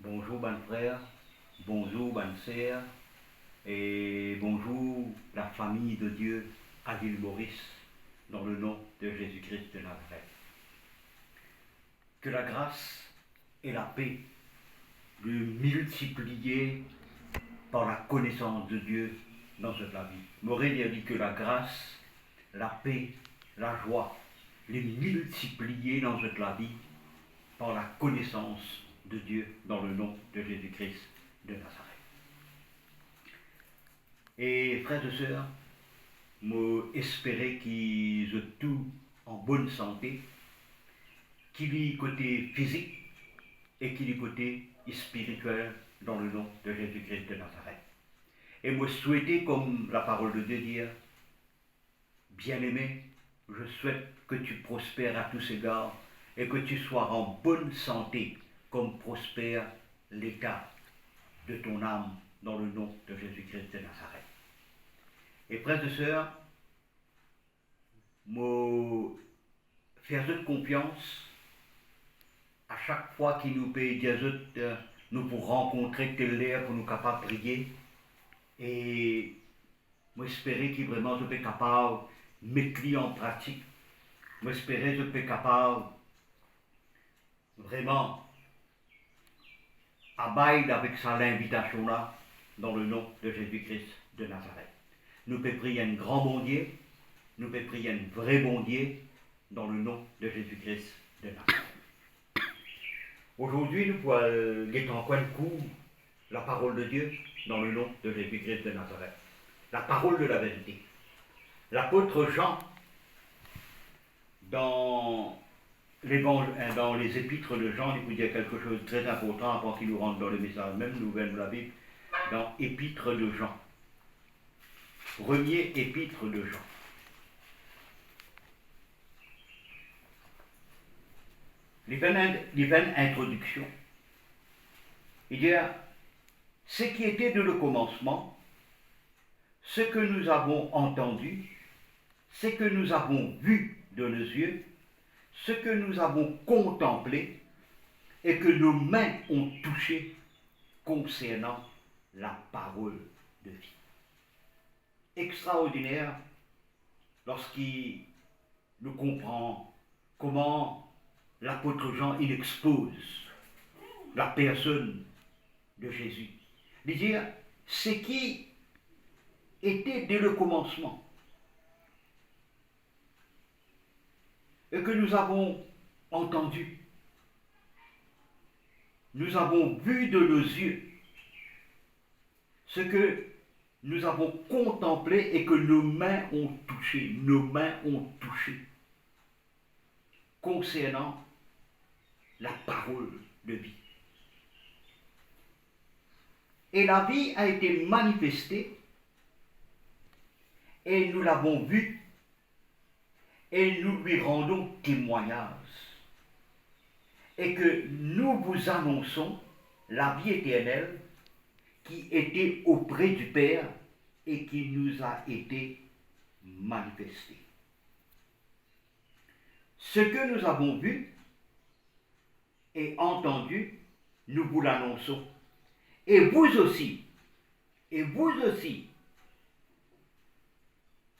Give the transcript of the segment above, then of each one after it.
Bonjour, bonne frère, bonjour, bonne sœur, et bonjour, la famille de Dieu à l'île Maurice, dans le nom de Jésus-Christ de Nazareth. Que la grâce et la paix lui multipliées par la connaissance de Dieu dans cette vie. Maureen a dit que la grâce, la paix, la joie, les multiplier dans cette vie par la connaissance de Dieu dans le nom de Jésus-Christ de Nazareth. Et frères et sœurs, moi espérer qu'ils ont tout en bonne santé, qu'il y ait côté physique et qu'il y ait côté spirituel dans le nom de Jésus-Christ de Nazareth. Et moi souhaiter, comme la parole de Dieu dit, bien-aimé, je souhaite que tu prospères à tous égards et que tu sois en bonne santé, comme prospère l'état de ton âme dans le nom de Jésus-Christ de Nazareth. Et frères et sœurs, moi, faire confiance à chaque fois qu'il nous paye des autres, nous pour rencontrer tel l'air pour nous capables de prier. Et moi espérer qu'il vraiment je suis capable de mettre en pratique. Moi espérer je suis capable vraiment abide avec ça l'invitation là dans le nom de Jésus-Christ de Nazareth. Nous pouvons prier un grand bon Dieu, nous pouvons prier un vrai bon Dieu dans le nom de Jésus-Christ de Nazareth. Aujourd'hui, nous pouvons guetter en coin de cours la parole de Dieu dans le nom de Jésus-Christ de Nazareth. La parole de la vérité. L'apôtre Jean, dans les épîtres de Jean, il vous dire quelque chose de très important avant qu'il nous rentre dans le message, même nouvelle de la Bible, dans épître de Jean. Premier épître de Jean. Les vaines introductions. Il dit, ce qui était de le commencement, ce que nous avons entendu, ce que nous avons vu de nos yeux, ce que nous avons contemplé et que nos mains ont touché concernant la parole de vie. Extraordinaire lorsqu'il nous comprend comment l'apôtre Jean il expose la personne de Jésus. De dire ce qui était dès le commencement et que nous avons entendu, nous avons vu de nos yeux, ce que nous avons contemplé et que nos mains ont touché, concernant la parole de vie. Et la vie a été manifestée et nous l'avons vue et nous lui rendons témoignage. Et que nous vous annonçons la vie éternelle qui était auprès du Père et qui nous a été manifestée. Ce que nous avons vu et entendu, nous vous l'annonçons. Et vous aussi,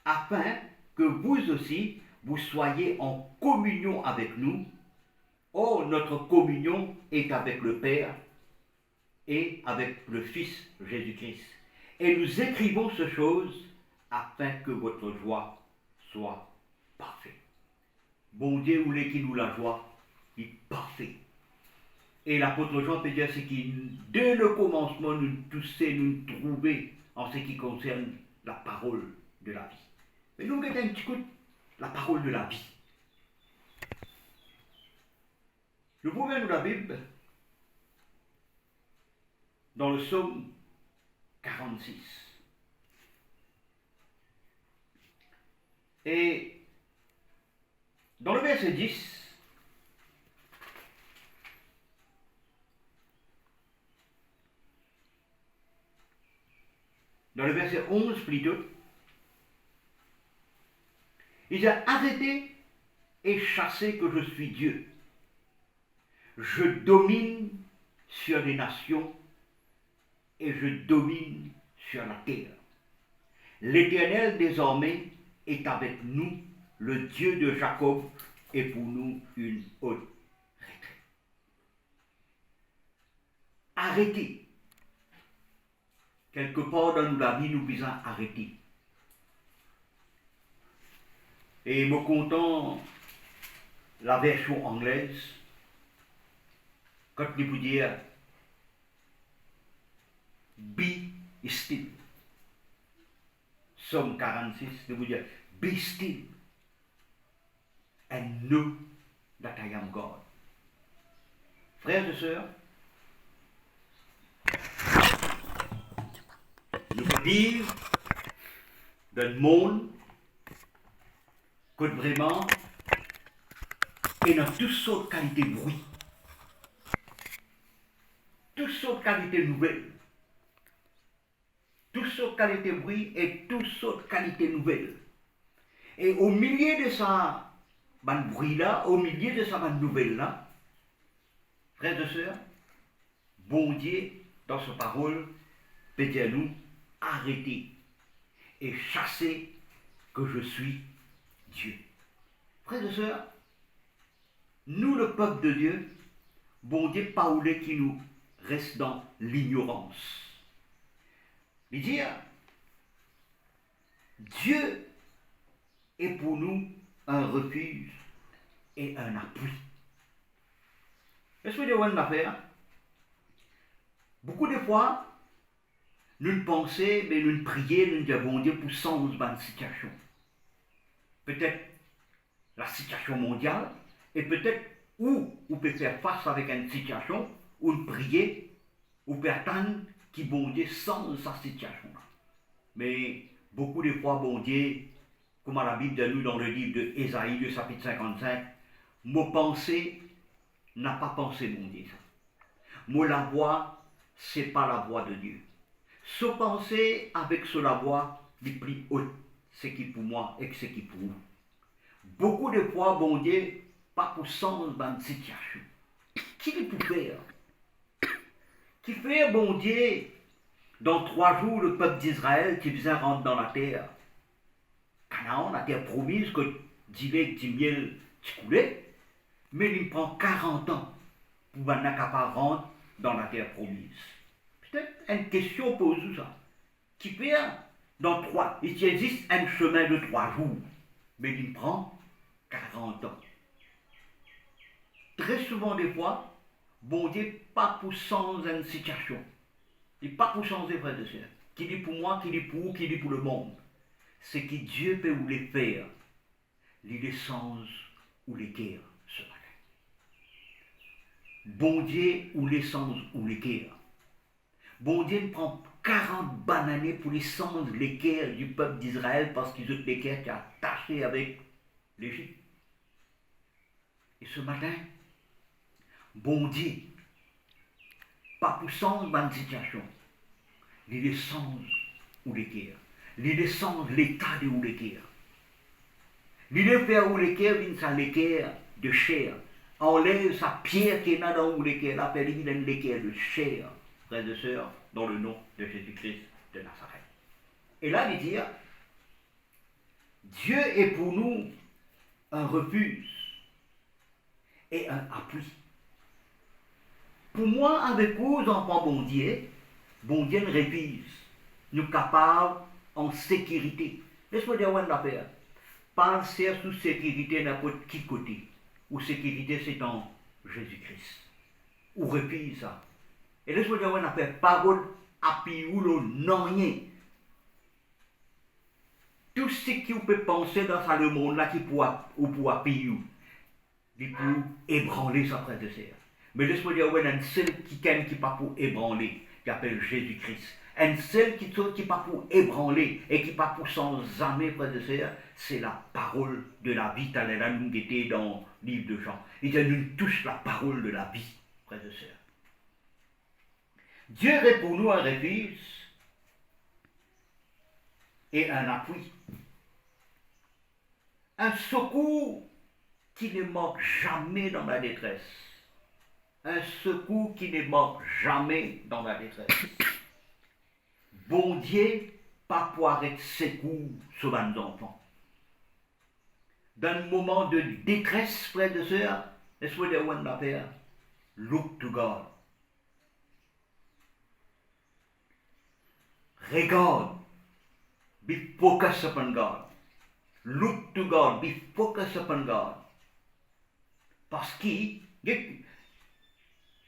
afin que vous aussi, vous soyez en communion avec nous. Or, notre communion est avec le Père et avec le Fils Jésus-Christ. Et nous écrivons ces choses afin que votre joie soit parfaite. Bon Dieu voulait qu'il nous la joie, il est parfait. Et l'apôtre Jean peut dire, c'est qu'il, dès le commencement, nous toussons, nous trouvons en ce qui concerne la parole de la vie. Mais nous mettons un petit coup la parole de la vie. Nous pouvons lire la Bible dans le psaume 46. Et dans le verset 10, dans le verset 11 plutôt, il dit, arrêtez et chassez que je suis Dieu. Je domine sur les nations et je domine sur la terre. L'Éternel désormais est avec nous, le Dieu de Jacob est pour nous une haute retraite. Arrêtez. Quelque part dans la vie, nous devons arrêter. Et me content la version anglaise, quand il vous dire be still. Somme 46, de vous dire be still and know that I am God. Frères et sœurs, nous vivons dans le monde que vraiment et dans toutes sortes de qualités de bruit, toutes sortes de qualités nouvelles, toutes sortes de qualités de bruit et toutes sortes de qualités nouvelles. Et au milieu de ça, bruit-là, au milieu de ça, nouvelle-là, frères et sœurs, bon Dieu, dans sa parole, peut dire nous, arrêtez et chassez que je suis Dieu. Frères et sœurs, nous, le peuple de Dieu, bon Dieu, pas voulu qui nous reste dans l'ignorance. Il dit, Dieu est pour nous un refuge et un appui. Est-ce que vous avez une affaire? Beaucoup de fois, nous pensons, mais nous prions, nous disons, bon Dieu, pour changer une situation. Peut-être la situation mondiale, et peut-être où on peut faire face avec une situation, où on prie, ou peut attendre que bon Dieu change sa situation. Mais beaucoup de fois, bon Dieu, comme la Bible de nous dans le livre de Ésaïe, le chapitre 55, mon pensée n'a pas pensé mon Dieu. Moi, la voix, c'est pas la voix de Dieu. Ce penser avec ce la voix, les plus haute, c'est qui pour moi et c'est qui pour vous. Beaucoup de fois, bon Dieu, pas pour changer une situation. Qui peut faire? Qui fait, bon Dieu, dans 3 jours, le peuple d'Israël qui vient rentrer dans la terre. Canaan, la terre promise, que du lait, du miel, tu coulais, mais il prend 40 ans pour rentrer dans la terre promise. Peut-être une question pose ça. Qui fait dans 3, il existe un chemin de 3 jours, mais il prend 40 ans. Très souvent, des fois, bon Dieu, pas pour changer une situation. Il n'est pas pour changer, frère de sœur. Qui dit pour moi, qui dit pour vous, qui dit pour le monde. C'est que Dieu peut vous les faire. Les change ou les guerre ce matin. Bon Dieu ou les change ou les guerre. Bon Dieu prend 40 bananes pour les change les guerres du peuple d'Israël parce qu'ils ont les guerres qui sont attachées avec l'Égypte. Et ce matin, bon Dieu, pas pour changer une situation, les change ou les guerres. Les change l'état de ou les guerres. Les faire ou les guerres, ça les guerres de chair. Enlève sa pierre qui est dans ou les guerres, l'appelle les guerres de chair, frères et sœurs, dans le nom de Jésus-Christ de Nazareth. Et là, il dit, Dieu est pour nous un refuge et un appui. Pour moi, avec vous, enfants bon Dieu nous refuse. Nous sommes capables en sécurité. Laisse-moi dire une affaire. Penser sous sécurité n'importe qui côté. Ou sécurité, c'est en Jésus-Christ. Ou refuse ça. Et laisse-moi dire une affaire. Parole, appui ou le non rien. Tout ce qui vous peut penser dans ce monde-là qui pourra appuyer, il peut ébranler sa frère de serre. Mais laisse-moi dire, ouais, un seul qui pas pour ébranler, qui appelle Jésus-Christ. Un seul qui pas pour ébranler et qui pas pour sans jamais, frère de sœur, c'est la parole de la vie. T'as là, nous était dans le livre de Jean. Il dit, nous touche la parole de la vie, frère de sœur. Dieu est pour nous un refuge et un appui. Un secours qui ne manque jamais dans la détresse. un secours qui ne manque jamais dans la détresse. Bon Dieu, pas pour arrêter secours sur nos enfants. Dans le moment de détresse, frères et sœurs, laisse-moi dire one affaire. Look to God. Regarde. Be focused upon God. Look to God. Be focused upon God. Parce qu'il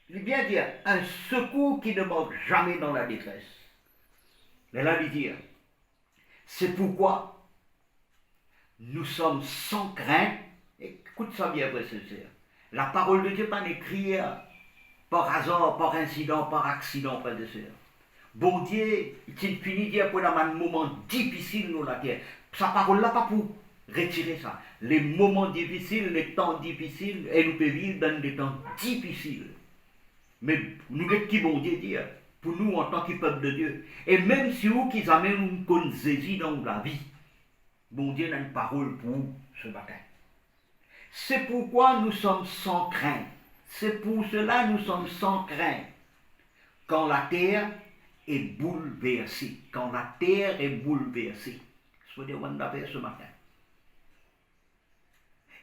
vient dire un secours qui ne manque jamais dans la détresse. Mais là, il dit, c'est pourquoi nous sommes sans crainte. Écoute ça bien, frère et sœur. La parole de Dieu n'est pas écrite par hasard, par incident, par accident, frère et sœur. Bon Dieu, il finit dire pour un moment difficile dans la terre. Sa parole là pas pour retirer ça. Les moments difficiles, les temps difficiles, et nous pouvons vivre dans des temps difficiles. Mais nous qui bon Dieu dire, pour nous en tant que peuple de Dieu, et même si vous qui amènent une saisie dans la vie, bon Dieu a une parole pour vous ce matin. C'est pourquoi nous sommes sans crainte. C'est pour cela que nous sommes sans crainte. Quand la terre est bouleversée. Quand la terre est bouleversée. Soyez on l'a fait ce matin.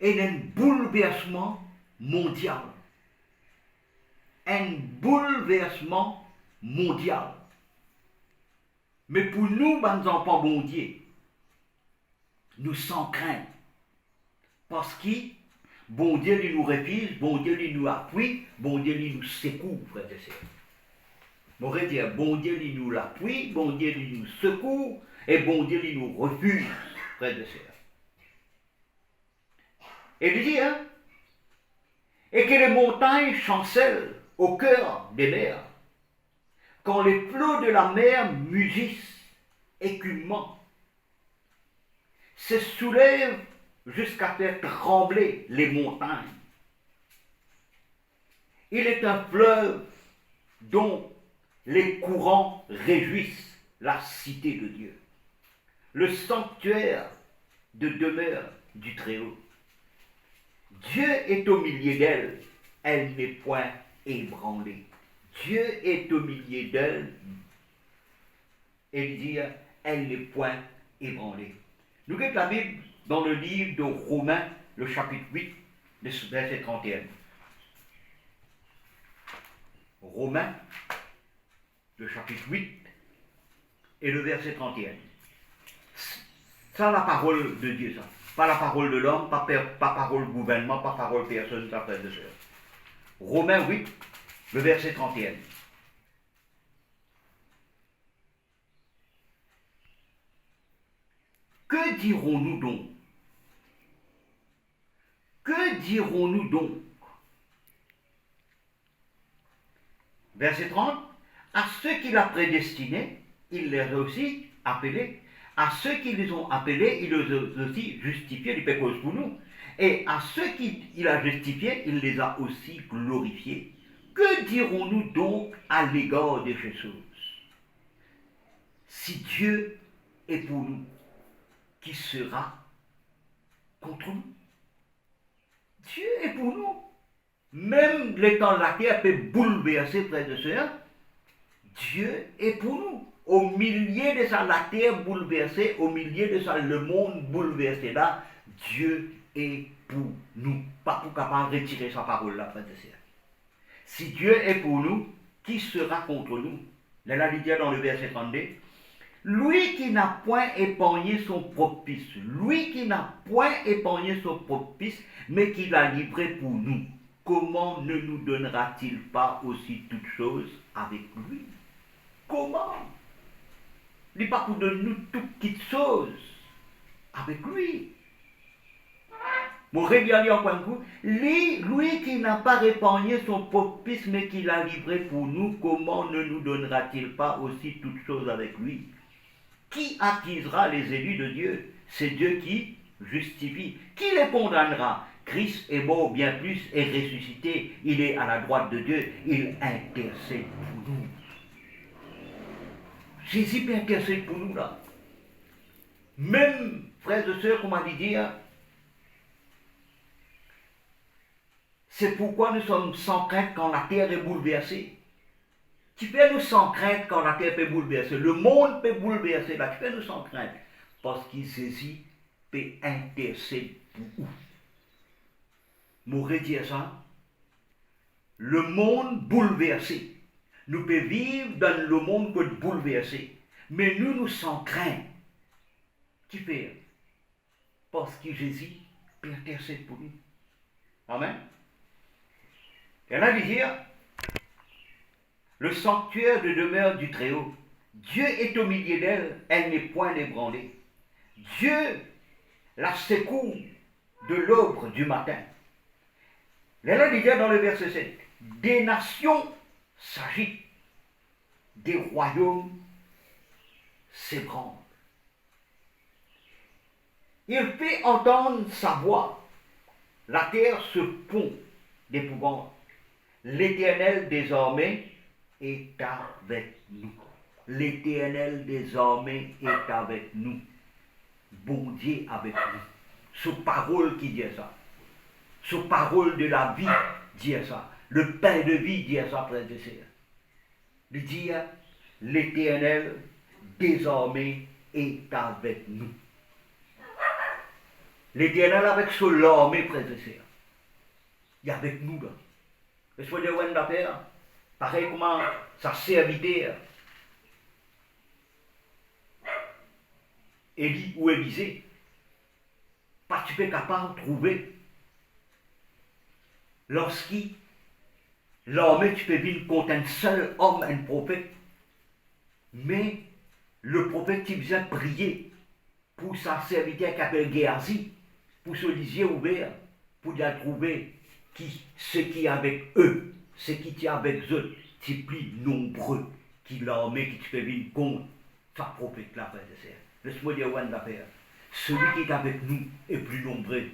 Et un bouleversement mondial. Un bouleversement mondial. Mais pour nous, bons enfants bon Dieu, nous sans crainte. Parce que bon Dieu lui nous refuse, bon Dieu lui nous appuie, bon Dieu lui nous secoue, frères et sœurs. On pourrait dire, bon Dieu lui nous appuie, bon Dieu lui nous secoue, et bon Dieu lui nous refuse, frères et sœurs. Et il dit, et que les montagnes chancellent au cœur des mers, quand les flots de la mer mugissent écumement, se soulèvent jusqu'à faire trembler les montagnes. Il est un fleuve dont les courants réjouissent la cité de Dieu, le sanctuaire de demeure du Très-Haut. Dieu est au milieu d'elle, elle n'est point ébranlée. Dieu est au milieu d'elle, et dit, elle n'est point ébranlée. Nous avons la Bible dans le livre de Romains, le chapitre 8, le verset 31. Romains, le chapitre 8, et le verset 31. Ça, la parole de Dieu, ça. Pas la parole de l'homme, pas parole gouvernement, pas parole personne, pas frère de sœur. Romains 8, le verset 31. Que dirons-nous donc? Que dirons-nous donc? Verset 30. À ceux qu'il a prédestinés, il les a aussi appelés. À ceux qui les ont appelés, il les a aussi justifiés, il fait cause pour nous. Et à ceux qu'il a justifiés, il les a aussi glorifiés. Que dirons-nous donc à l'égard de ces choses? Si Dieu est pour nous, qui sera contre nous? Dieu est pour nous. Même les temps de la terre peut bouleverser, frères et sœurs. Dieu est pour nous. Au milieu de ça, la terre bouleversée, au milieu de ça, le monde bouleversé là, Dieu est pour nous. Pas pour capable de retirer sa parole là, frères et sœurs. Si Dieu est pour nous, qui sera contre nous? Là, il dit dans le verset 32, lui qui n'a point épargné son propre fils, lui qui n'a point épargné son propre fils, mais qui l'a livré pour nous, comment ne nous donnera-t-il pas aussi toutes choses avec lui? Comment? Il n'est pas pour donner nous toutes petites choses avec lui. Mon régulier encore un coup, lui qui n'a pas épargné son propre fils, mais qui l'a livré pour nous, comment ne nous donnera-t-il pas aussi toutes choses avec lui? Qui accusera les élus de Dieu? C'est Dieu qui justifie. Qui les condamnera? Christ est mort bien plus et ressuscité. Il est à la droite de Dieu. Il intercède pour nous. Jésus peut intercéder pour nous là. Même, frères et sœurs, comme on dit dire, C'est pourquoi nous sommes sans crainte quand la terre est bouleversée. Tu peux nous sans crainte quand la terre peut bouleverser. Le monde peut bouleverser. Là, tu peux nous sans crainte. Parce qu'il saisit, peut intercéder pour où. M'aurait dit ça. Le monde bouleversé. Nous pouvons vivre dans le monde que bouleversé. Mais nous sans crainte. Tu peux. Parce que Jésus peut intercéder pour nous. Amen. Et là, il dit, le sanctuaire de demeure du Très-Haut. Dieu est au milieu d'elle, elle n'est point ébranlée. Dieu la secoue de l'aube du matin. Là, il dit dans le verset 7, des nations s'agitent, des royaumes s'ébranlent. Il fait entendre sa voix. La terre se pond d'épouvante. L'Éternel désormais est avec nous. L'Éternel désormais est avec nous. Bon Dieu avec nous. Ce parole qui dit ça. Ce parole de la vie dit ça. Le pain de vie dit ça, frère et sœurs. Il dit, l'Éternel désormais est avec nous. L'Éternel avec son l'armée, frère et sœurs. Il est avec nous là. Le soir de Wen d'affaires, pareil comment sa serviteur, Élie ou Élisée, pas tu peux capable de trouver lorsqu'il l'armée tu peux venir contre un seul homme, un prophète, mais le prophète qui vient prier pour sa serviteur qui s'appelle Géasi, pour ce lisier ouvert, pour la trouver ce qui est avec eux, ce qui est avec eux, c'est plus nombreux qui l'armée qui te fait venir contre sa prophète là, frère et sœur. Laisse-moi dire one d'affaire. Celui qui est avec nous est plus nombreux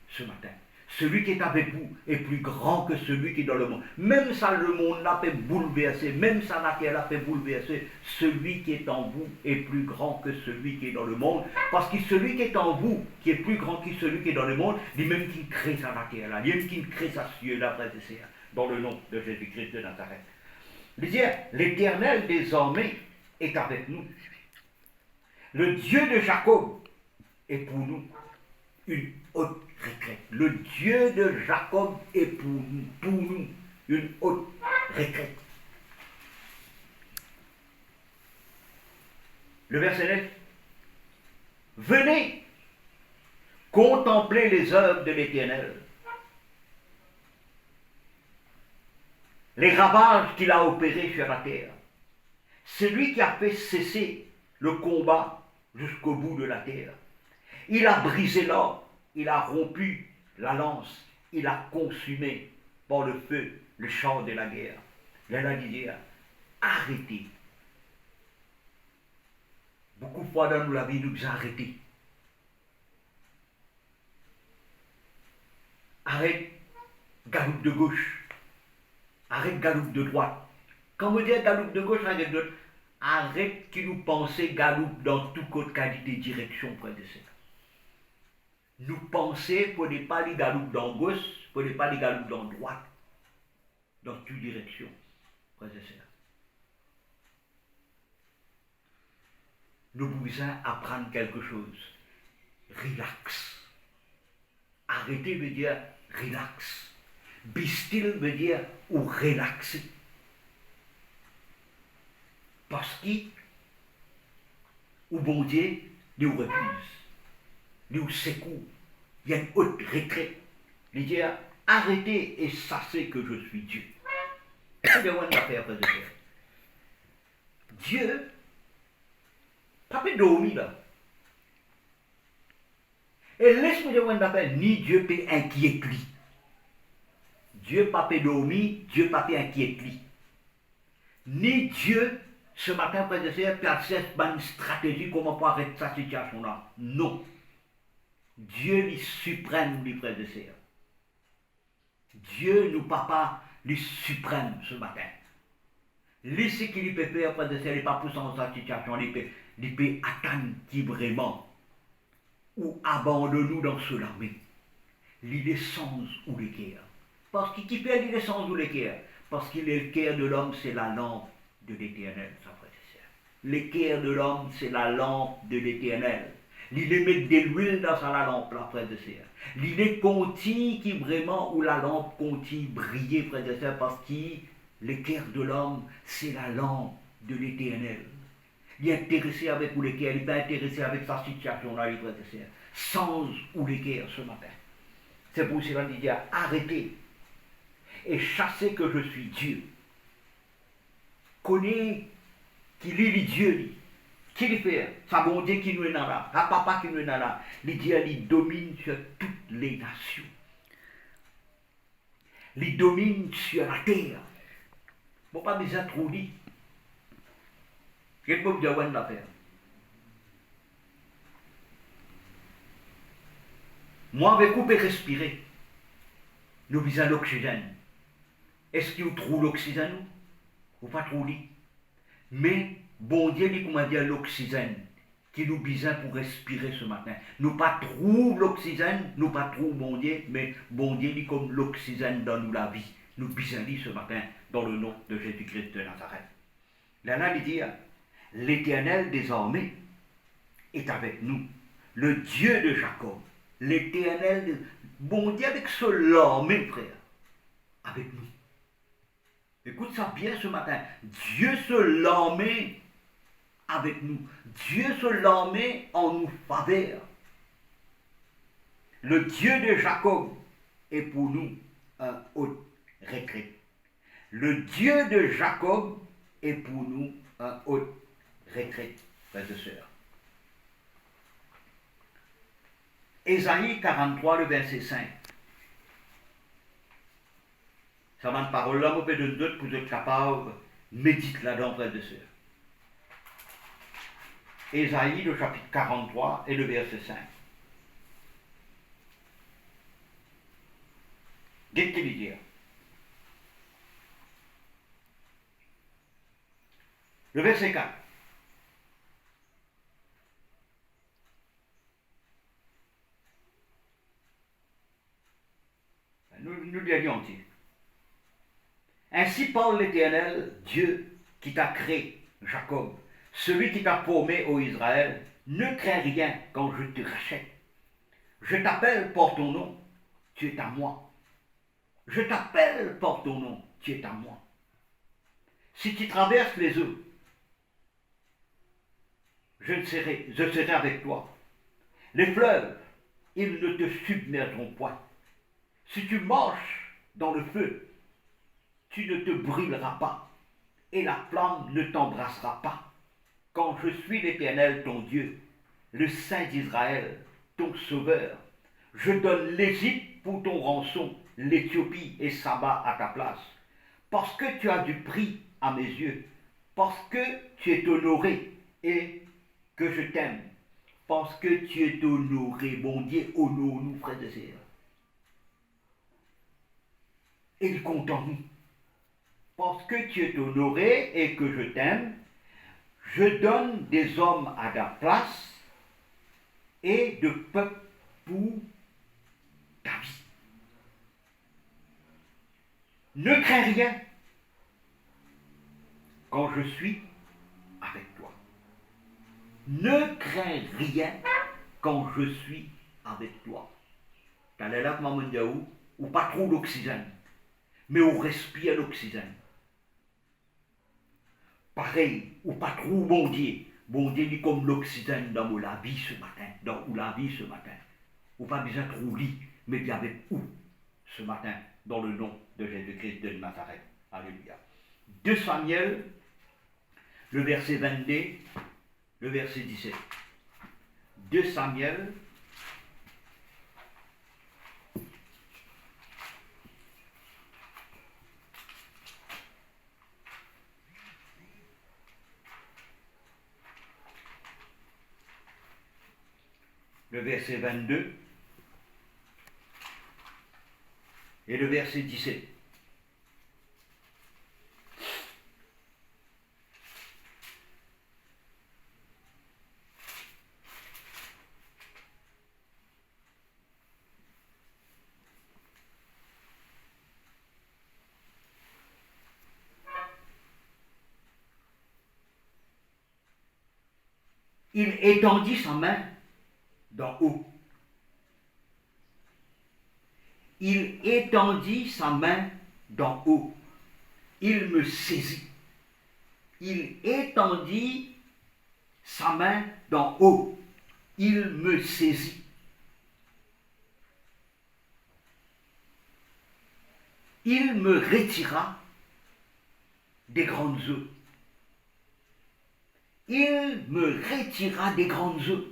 ce matin. Celui qui est avec vous est plus grand que celui qui est dans le monde. Même ça, le monde l'a fait bouleverser, même ça, la terre l'a fait bouleverser. Celui qui est en vous est plus grand que celui qui est dans le monde. Parce que celui qui est en vous, qui est plus grand que celui qui est dans le monde, lui-même qui crée ça, la terre là, lui-même qui crée ça, cieux là, frère et sœur, dans le nom de Jésus-Christ de Nazareth. Il dit, l'Éternel désormais est avec nous. Le Dieu de Jacob est pour nous une haute retraite. Le Dieu de Jacob est pour nous une haute retraite. Le verset 9. Venez contempler les œuvres de l'Éternel, les ravages qu'il a opérés sur la terre. C'est lui qui a fait cesser le combat jusqu'au bout de la terre. Il a brisé l'or, il a rompu la lance, il a consumé par le feu le champ de la guerre. Là, il dit, arrêtez. Beaucoup de fois dans la vie, nous arrêtez. Arrête, galoupe de gauche. Arrête, galoupe de droite. Quand vous dites galoupe de gauche, arrête de droite. Arrête qui nous pensez galoupe dans toute autre qualité de direction, frère de sœur. Nous pensons pour ne pas les galoupe dans gauche, pour ne pas les galoupe dans droite, dans toute direction, frère et sœur. Nous besoin apprendre quelque chose. Relax. Arrêter veut dire relax. Be still veut dire ou relaxer. Parce que, ou bon Dieu, nous refuse, nous secoue, il y a une haute retraite. Il dit, arrêtez et sachez que je suis Dieu. C'est de une affaire, frère de sœur. Dieu, pas peut dormir là. Et laisse-moi dire une affaire, ni Dieu peut inquiéter lui. Dieu pas peut dormir, Dieu pas peut inquiéter lui. Ni Dieu, ce matin, frère de sœur, peut avoir une stratégie comment pour arrêter cette situation-là. Non. Dieu est suprême, lui, frère de sœur. Dieu, nous, papa, lui suprême ce matin. Lui, ce qu'il peut faire, frère de sœur, il n'est pas pour dans cette situation. Il peut attendre qui vraiment ou abandonne-nous dans ce l'armée. Il est sans ou les guerres. Parce qu'il fait il est sans ou l'équerre. Parce qu'il est l'équerre de l'homme, c'est la lampe de l'éternel, ça frère et sœur. L'équerre de l'homme, c'est la lampe de l'éternel. Il est mettre de l'huile dans sa lampe, là, frère et sœur. Il est conti qui vraiment, où la lampe continue briller, frère et sœur, parce que l'équerre de l'homme, c'est la lampe de l'éternel. Il est intéressé avec ou l'équerre, il n'est pas intéressé avec sa situation là, frère et sœur. Sans ou l'équerre ce matin. C'est pour cela qu'il dit arrêtez et chassez que je suis Dieu. Connais qu'il est Dieu. Qui le fait? Ça bon Dieu qui nous est là. Ça papa qui nous est là. Il dit il domine sur toutes les nations. Il domine sur la terre. Bon, pas besoin de trop dire. Qu'est-ce que vous dire de faire? Moi, avec vous, je peux respirer. Nous visons l'oxygène. Est-ce qu'il y a trop l'oxygène? Ou pas trop dit? Mais, bon Dieu dit comment dire l'oxygène qui nous besoin pour respirer ce matin. Nous pas trop l'oxygène, nous pas trop bon Dieu, mais bon Dieu dit comme l'oxygène dans nous la vie. Nous besoin dit ce matin dans le nom de Jésus-Christ de Nazareth. Là, il dit, l'Éternel désormais est avec nous, le Dieu de Jacob. L'Éternel, bon Dieu avec ce l'armée, frère, avec nous. Écoute ça bien ce matin. Dieu se l'armée avec nous. Dieu se l'armée en nous faveur. Le Dieu de Jacob est pour nous un haut retrait. Le Dieu de Jacob est pour nous un haut retrait, frères et sœurs. Ésaïe 43, le verset 5. Ça va une parole là, on peut donner d'autres pour être capable de méditer là-dedans, frères et sœurs. Ésaïe, le chapitre 43 et le verset 5. Qu'est-ce qu'il dit? Le verset 4. Nous l'ayons entier. Ainsi parle l'Éternel, Dieu qui t'a créé, Jacob, celui qui t'a formé, ô Israël, ne crains rien quand je te rachète. Je t'appelle par ton nom, tu es à moi. Je t'appelle par ton nom, tu es à moi. Si tu traverses les eaux, je serai avec toi. Les fleuves, ils ne te submergeront point. Si tu marches dans le feu, tu ne te brûleras pas, et la flamme ne t'embrassera pas. Quand je suis l'Éternel, ton Dieu, le Saint d'Israël, ton Sauveur, je donne l'Égypte pour ton rançon, l'Éthiopie et Saba à ta place, parce que tu as du prix à mes yeux, parce que tu es honoré et que je t'aime, parce que tu es honoré, bon Dieu, honore-nous, frères et sœurs. Et il compte en nous. Parce que tu es honoré et que je t'aime, je donne des hommes à ta place et de peuple pour ta vie. Ne crains rien quand je suis avec toi. Ne crains rien quand je suis avec toi. T'as l'air là que maman dit ou pas trop d'oxygène, mais on respire l'oxygène. Pareil, ou pas trop bon Dieu. Bon Dieu dit comme l'oxygène dans la vie ce matin, dans la vie ce matin. Ou pas besoin de trop lit, mais bien avec où ce matin, dans le nom de Jésus-Christ de Nazareth. Alléluia. 2 Samuel, le verset 22, le verset 17. 2 Samuel, le verset 22 et le verset 17. il étendit sa main d'en haut. Il étendit sa main d'en haut. Il me saisit. Il étendit sa main d'en haut. Il me saisit. Il me retira des grandes eaux. Il me retira des grandes eaux.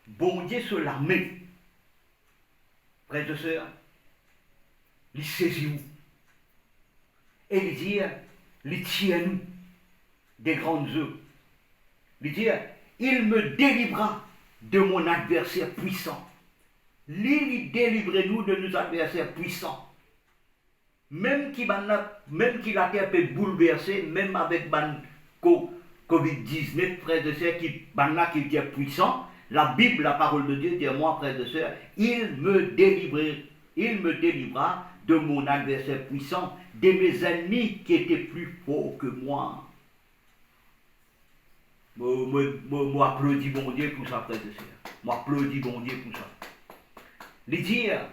Bon Dieu se la met. Frères et sœurs, il saisit nous. Et il dit, il tient nous des grandes eaux. Il dit, il me délivra de mon adversaire puissant. Il délivre nous de nos adversaires puissants. Même qui la terre peut bouleverser, même avec Covid-19, frères et sœurs, qui est puissant, la Bible, la parole de Dieu dit à moi, frères et sœurs, il me délivra de mon adversaire puissant, de mes ennemis qui étaient plus forts que moi. Moi, applaudis bon Dieu pour ça, frères et sœurs. Moi, applaudis bon Dieu pour ça. Les dire,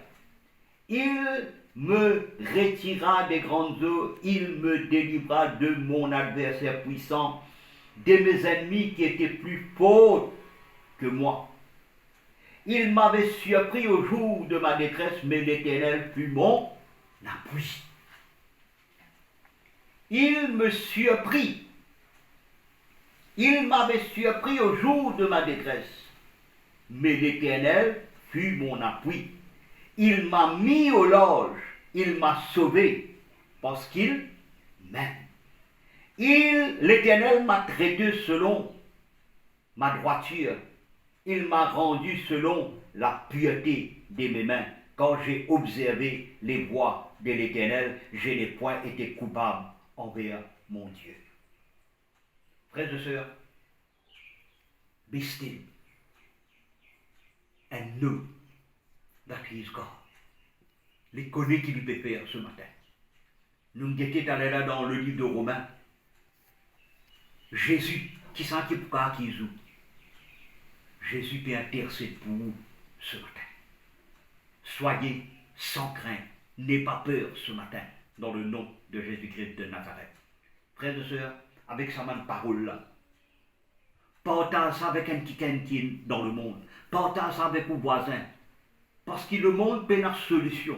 il me retira des grandes eaux, il me délivra de mon adversaire puissant, de mes ennemis qui étaient plus forts que moi. Il m'avait surpris au jour de ma détresse, mais l'Éternel fut mon appui. Il me surprit. Il m'avait surpris au jour de ma détresse, mais l'Éternel fut mon appui. Il m'a mis au loge, il m'a sauvé, parce qu'il m'aime. L'Éternel m'a traité selon ma droiture. Il m'a rendu selon la pureté de mes mains. Quand j'ai observé les voies de l'Éternel, je n'ai point été coupable envers mon Dieu. Frères et sœurs, be still and know that he is God. Les connaît qu'il peut faire ce matin. Nous étions allés là dans le livre de Romains. Jésus, qui sent qu'il peut qui joue. Jésus peut intercéder pour vous ce matin. Soyez sans crainte, n'ayez pas peur ce matin, dans le nom de Jésus-Christ de Nazareth. Frères et sœurs, avec sa main de parole-là, partage ça avec un qui est dans le monde, partage ça avec vos voisins, parce que le monde peine une solution,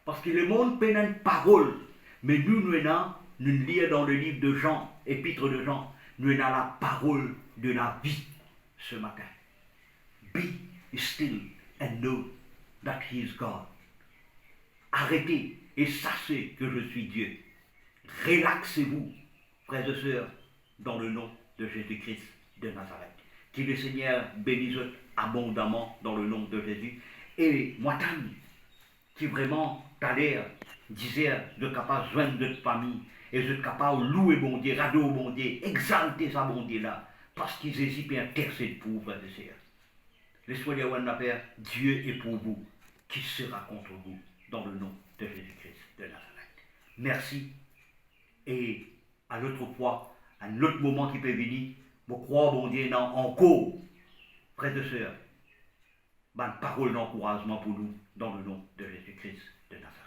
parce que le monde peine une parole, mais nous lisons dans le livre de Jean, épître de Jean, nous avons la parole de la vie ce matin. Be still and know that he is God. Arrêtez et sachez que je suis Dieu. Relaxez-vous, frères et sœurs, dans le nom de Jésus-Christ de Nazareth. Que le Seigneur bénisse abondamment dans le nom de Jésus. Et moi, qui vraiment, t'as l'air, disait, de capable de joindre notre famille, et de capable de louer bon Dieu, radoter bon Dieu, exalter sa bon Dieu là, parce qu'ils hésitent et intercèdent pour vous, frères et sœurs. Laissez-moi dire, la Père, Dieu est pour vous, qui sera contre vous, dans le nom de Jésus-Christ de Nazareth. Merci, et à l'autre fois, à un autre moment qui peut venir, vous croire, bon Dieu, encore, frères et sœurs, une parole d'encouragement pour nous, dans le nom de Jésus-Christ de Nazareth.